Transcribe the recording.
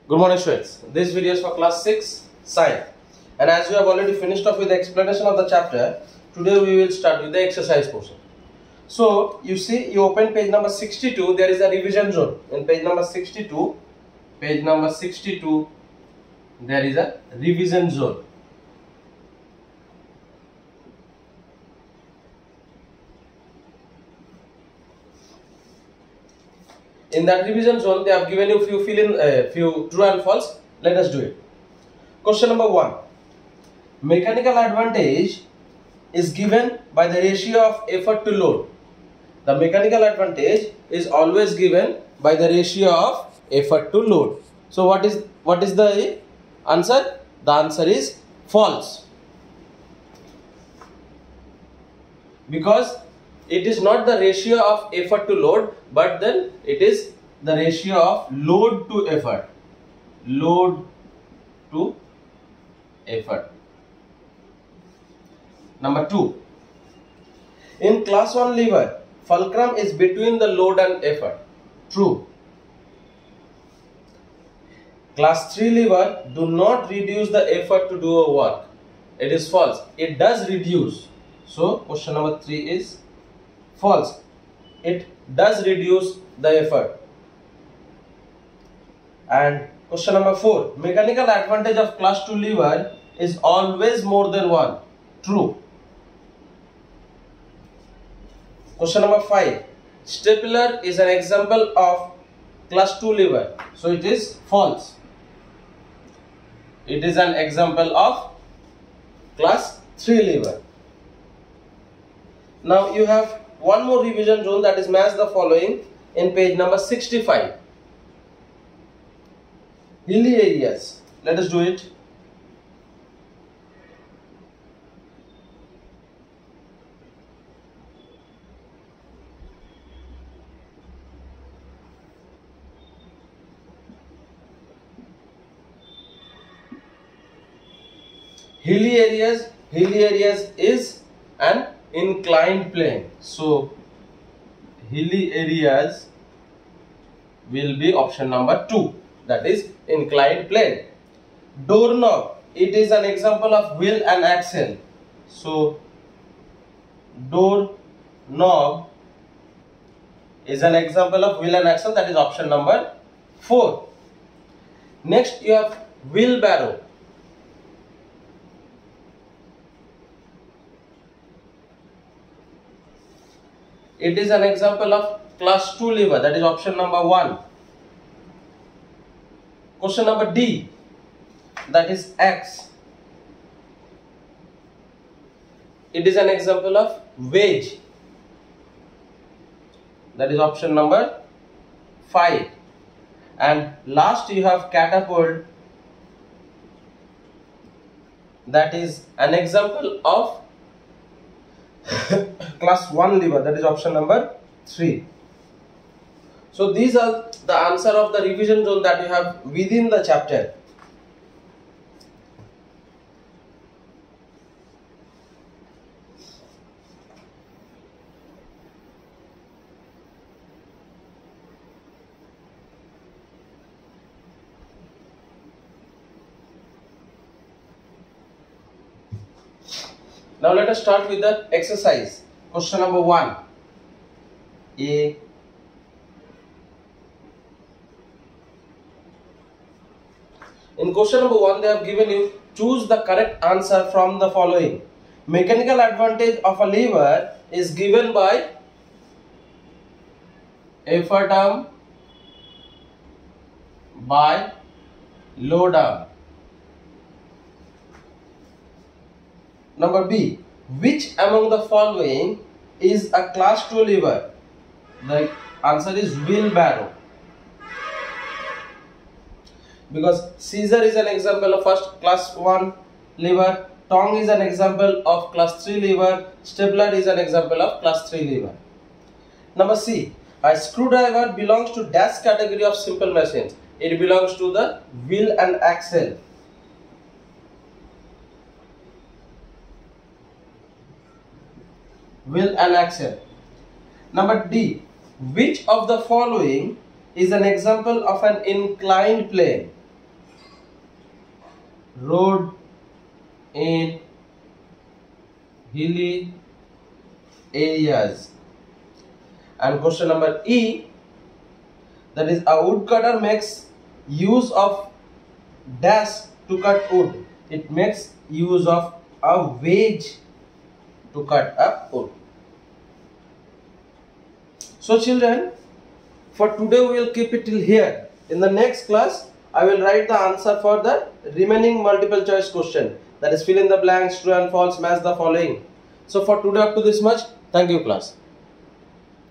Good morning, students. This video is for class 6 science, and as we have already finished off with the explanation of the chapter, today we will start with the exercise portion. So you see, you open page number 62. There is a revision zone in page number 62. Page number 62. There is a revision zone. In that revision zone, they have given you few true and false. Let us do it. Question number 1. Mechanical advantage is given by the ratio of effort to load. The mechanical advantage is always given by the ratio of effort to load. So what is the answer? The answer is false, because it is not the ratio of effort to load, but then it is the ratio of load to effort. Load to effort. Number 2. In class 1 lever, fulcrum is between the load and effort. True. Class 3 lever do not reduce the effort to do a work. It is false. It does reduce. So question number 3 is false. It does reduce the effort. And question number 4. Mechanical advantage of class 2 lever is always more than 1. True. Question number 5. Stapler is an example of class 2 lever. So it is false. It is an example of class 3 lever. Now you have one more revision zone, that is match the following in page number 65. Hilly areas. Let us do it. Hilly areas is an inclined plane. So hilly areas will be option number 2, that is inclined plane. Doorknob, it is an example of wheel and axle. So doorknob is an example of wheel and axle, that is option number 4. Next you have wheelbarrow. It is an example of class 2 lever, that is option number 1. Question number D, that is X. It is an example of wedge, that is option number 5. And last you have catapult, that is an example of class 1 lever, that is option number 3. So these are the answer of the revision zone that you have within the chapter. Now let us start with the exercise. Question number 1. A. In question number 1, they have given you choose the correct answer from the following. Mechanical advantage of a lever is given by effort arm by load arm. Number B. Which among the following is a class 2 lever? The answer is wheelbarrow, because scissor is an example of first class 1 lever, tong is an example of class 3 lever, stapler is an example of class 3 lever. Number C. A screwdriver belongs to dash category of simple machines. It belongs to the wheel and axle. Wheel and axle. Number D. Which of the following is an example of an inclined plane? road in hilly areas. And question number E, that is a woodcutter makes use of dash to cut wood. It makes use of a wedge to cut a wood. So children, for today we will keep it till here. In the next class, I will write the answer for the remaining multiple choice question. That is, fill in the blanks, true and false, match the following. So for today up to this much. Thank you class.